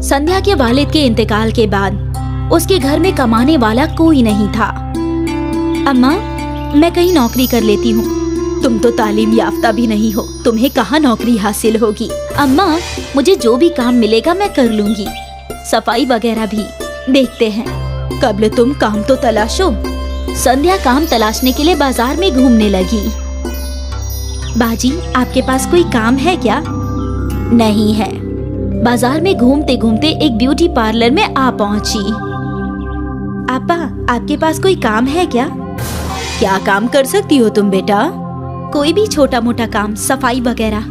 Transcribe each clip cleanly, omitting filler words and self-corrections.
संध्या के वालिद के इंतकाल के बाद उसके घर में कमाने वाला कोई नहीं था। अम्मा, मैं कहीं नौकरी कर लेती हूँ। तुम तो तालीम याफ्ता भी नहीं हो, तुम्हें कहाँ नौकरी हासिल होगी। अम्मा, मुझे जो भी काम मिलेगा मैं कर लूंगी, सफाई वगैरह भी। देखते हैं, कब्ल तुम काम तो तलाशो। संध्या काम तलाशने के लिए बाजार में घूमने लगी। बाजी, आपके पास कोई काम है क्या? नहीं है। बाजार में घूमते घूमते एक ब्यूटी पार्लर में आ पहुंची। आपा, आपके पास कोई काम है क्या? क्या काम कर सकती हो तुम बेटा? कोई भी छोटा मोटा काम, सफाई वगैरह।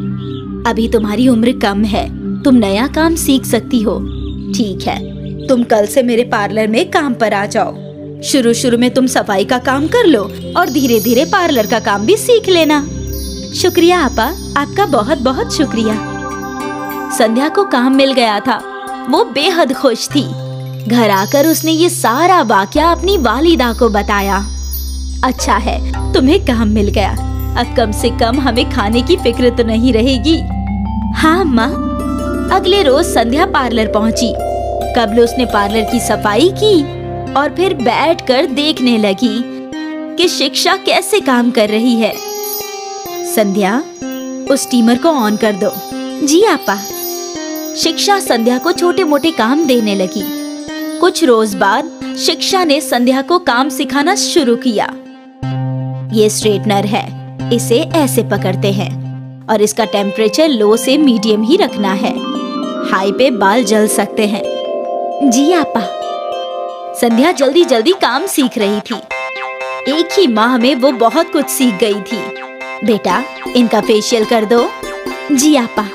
अभी तुम्हारी उम्र कम है, तुम नया काम सीख सकती हो। ठीक है, तुम कल से मेरे पार्लर में काम पर आ जाओ। शुरू शुरू में तुम सफाई का काम कर लो और धीरे धीरे पार्लर का काम भी सीख लेना। शुक्रिया आपा, आपका बहुत बहुत शुक्रिया। संध्या को काम मिल गया था। वो बेहद खुश थी। घर आकर उसने ये सारा वाकया अपनी वालिदा को बताया। अच्छा है, तुम्हें काम मिल गया, अब कम से कम हमें खाने की फिक्र तो नहीं रहेगी। हाँ अम्मा। अगले रोज संध्या पार्लर पहुंची। कबल उसने पार्लर की सफाई की और फिर बैठकर देखने लगी कि शिक्षा कैसे काम कर रही है। संध्या, उस स्टीमर को ऑन कर दो। जी आपा। शिक्षा संध्या को छोटे मोटे काम देने लगी। कुछ रोज बाद शिक्षा ने संध्या को काम सिखाना शुरू किया। ये स्ट्रेटनर है, इसे ऐसे पकड़ते हैं और इसका टेम्परेचर लो से मीडियम ही रखना है। हाई पे बाल जल सकते हैं। जी आपा। संध्या जल्दी जल्दी काम सीख रही थी। एक ही माह में वो बहुत कुछ सीख गई थी। बेटा, इनका फेशियल कर दो। जी आपा।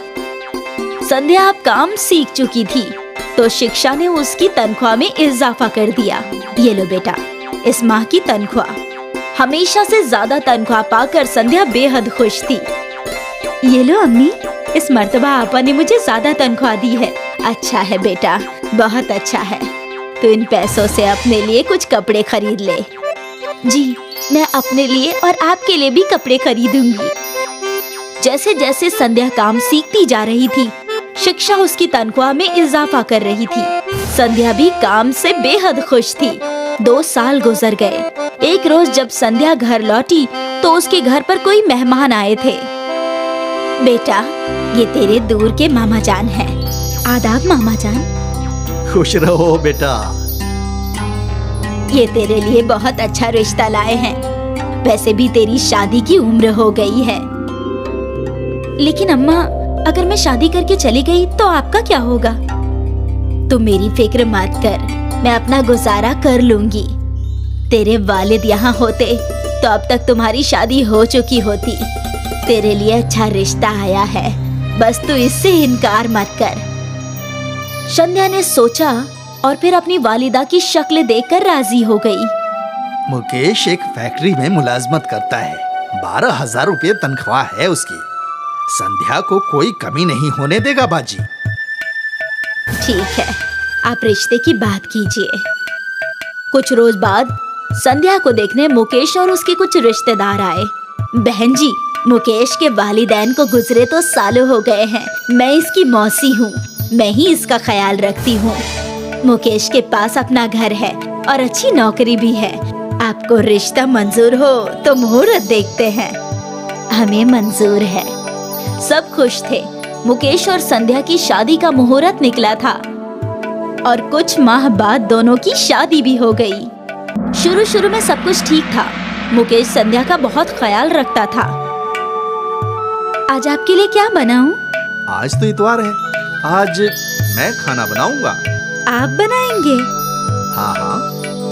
संध्या अब काम सीख चुकी थी तो शिक्षा ने उसकी तनख्वाह में इजाफा कर दिया। ये लो बेटा, इस माह की तनख्वाह। हमेशा से ज्यादा तनख्वाह पाकर संध्या बेहद खुश थी। ये लो अम्मी, इस मर्तबा आपा ने मुझे ज्यादा तनख्वाह दी है। अच्छा है बेटा, बहुत अच्छा है। तो इन पैसों से अपने लिए कुछ कपड़े खरीद ले। जी, मैं अपने लिए और आपके लिए भी कपड़े खरीदूंगी। जैसे जैसे संध्या काम सीखती जा रही थी, शिक्षा उसकी तनख्वाह में इजाफा कर रही थी। संध्या भी काम से बेहद खुश थी। 2 साल गुजर गए। एक रोज जब संध्या घर लौटी तो उसके घर पर कोई मेहमान आए थे। बेटा, ये तेरे दूर के मामा जान हैं। आदाब मामा जान। खुश रहो बेटा। ये तेरे लिए बहुत अच्छा रिश्ता लाए हैं। वैसे भी तेरी शादी की उम्र हो गई है। लेकिन अम्मा, अगर मैं शादी करके चली गई तो आपका क्या होगा? तुम मेरी फिक्र मत कर, मैं अपना गुजारा कर लूंगी। तेरे वालिद यहाँ होते तो अब तक तुम्हारी शादी हो चुकी होती। तेरे लिए अच्छा रिश्ता आया है, बस तू इससे इनकार मत कर। संध्या ने सोचा और फिर अपनी वालिदा की शक्ल देखकर राजी हो गई। मुकेश एक फैक्ट्री में मुलाजमत करता है। 12,000 रुपये तनख्वाह है उसकी। संध्या को कोई कमी नहीं होने देगा बाजी। ठीक है, आप रिश्ते की बात कीजिए। कुछ रोज बाद संध्या को देखने मुकेश और उसके कुछ रिश्तेदार आए। बहन जी, मुकेश के वालिदैन को गुजरे तो सालों हो गए हैं। मैं इसकी मौसी हूँ, मैं ही इसका ख्याल रखती हूँ। मुकेश के पास अपना घर है और अच्छी नौकरी भी है। आपको रिश्ता मंजूर हो तो मुहूर्त देखते हैं। हमें मंजूर है। सब खुश थे। मुकेश और संध्या की शादी का मुहूर्त निकला था और कुछ माह बाद दोनों की शादी भी हो गई। शुरू शुरू में सब कुछ ठीक था। मुकेश संध्या का बहुत ख्याल रखता था। आज आपके लिए क्या बनाऊं? आज तो इतवार है, आज मैं खाना बनाऊंगा। आप बनाएंगे? हाँ हाँ,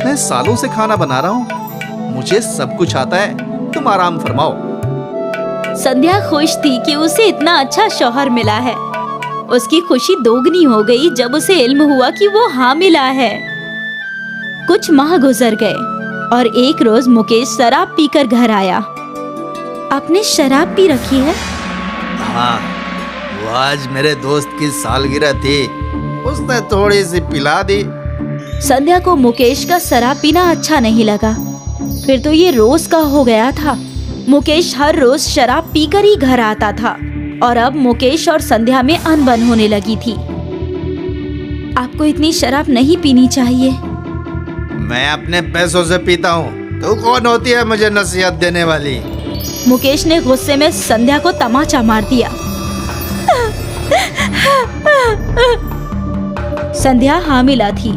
मैं सालों से खाना बना रहा हूँ, मुझे सब कुछ आता है। तुम आराम फरमाओ। संध्या खुश थी कि उसे इतना अच्छा शौहर मिला है। उसकी खुशी दोगुनी हो गई जब उसे इल्म हुआ कि वो हामिला है। कुछ माह गुजर गए और एक रोज मुकेश शराब पीकर घर आया। आपने शराब पी रखी है? हाँ, वो आज मेरे दोस्त की सालगिरह थी, उसने थोड़ी सी पिला दी। संध्या को मुकेश का शराब पीना अच्छा नहीं लगा। फिर तो ये रोज का हो गया था। मुकेश हर रोज शराब पीकर ही घर आता था और अब मुकेश और संध्या में अनबन होने लगी थी। आपको इतनी शराब नहीं पीनी चाहिए। मैं अपने पैसों से पीता हूँ, तू कौन होती है मुझे नसीहत देने वाली? मुकेश ने गुस्से में संध्या को तमाचा मार दिया। संध्या हामिला थी,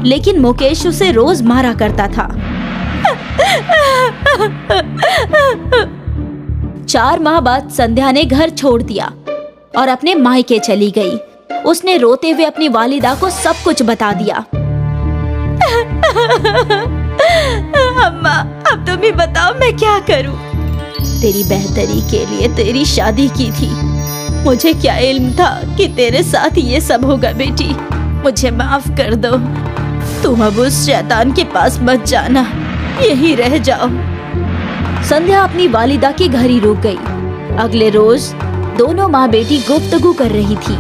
लेकिन मुकेश उसे रोज मारा करता था। 4 माह बाद संध्या ने घर छोड़ दिया और अपने मायके चली गई। उसने रोते हुए अपनी वालिदा को सब कुछ बता दिया। अम्मा, अब तुम ही बताओ मैं क्या करूं? तेरी बेहतरी के लिए तेरी शादी की थी। मुझे क्या इल्म था कि तेरे साथ ये सब होगा बेटी। मुझे माफ कर दो। तुम अब उस शैतान के पास मत जाना, यहीं रह जाओ। संध्या अपनी वालिदा के घर ही रुक गई। अगले रोज दोनों माँ बेटी गुफ्तगू कर रही थी।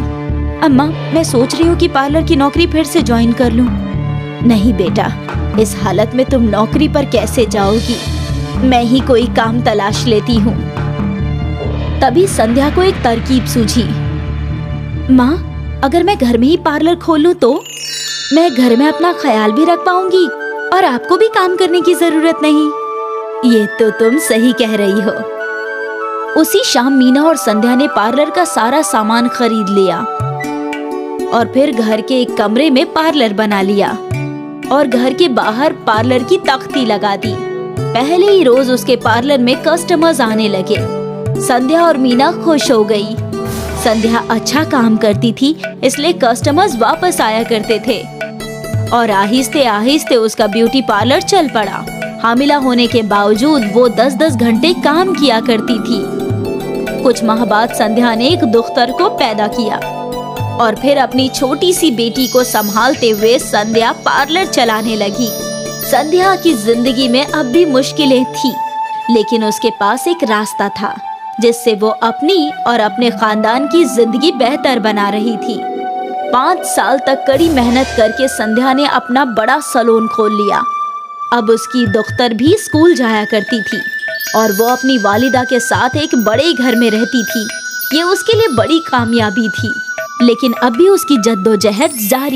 अम्मा, मैं सोच रही हूँ कि पार्लर की नौकरी फिर से ज्वाइन कर लूँ। नहीं बेटा, इस हालत में तुम नौकरी पर कैसे जाओगी? मैं ही कोई काम तलाश लेती हूँ। तभी संध्या को एक तरकीब सूझी। माँ, अगर मैं घर में ही पार्लर खोलूं तो मैं घर में अपना ख्याल भी रख पाऊंगी और आपको भी काम करने की जरूरत नहीं। ये तो तुम सही कह रही हो। उसी शाम मीना और संध्या ने पार्लर का सारा सामान खरीद लिया और फिर घर के एक कमरे में पार्लर बना लिया और घर के बाहर पार्लर की तख्ती लगा दी। पहले ही रोज उसके पार्लर में कस्टमर्स आने लगे। संध्या और मीना खुश हो गई। संध्या अच्छा काम करती थी, इसलिए कस्टमर्स वापस आया करते थे और आहिस्ते आहिस्ते उसका ब्यूटी पार्लर चल पड़ा। हामिला होने के बावजूद वो 10-10 घंटे काम किया करती थी। कुछ माह बाद संध्या ने एक दुख्तर को पैदा किया और फिर अपनी छोटी सी बेटी को संभालते हुए संध्या पार्लर चलाने लगी। संध्या की जिंदगी में अब भी मुश्किलें थी, लेकिन उसके पास एक रास्ता था जिससे वो अपनी और अपने खानदान की जिंदगी बेहतर बना रही थी। 5 साल तक कड़ी मेहनत करके संध्या ने अपना बड़ा सैलून खोल लिया। अब उसकी दुख्तर भी स्कूल जाया करती थी और वो अपनी वालिदा के साथ एक बड़े घर में रहती थी। ये उसके लिए बड़ी कामयाबी थी, लेकिन अब भी उसकी जद्दोजहद जारी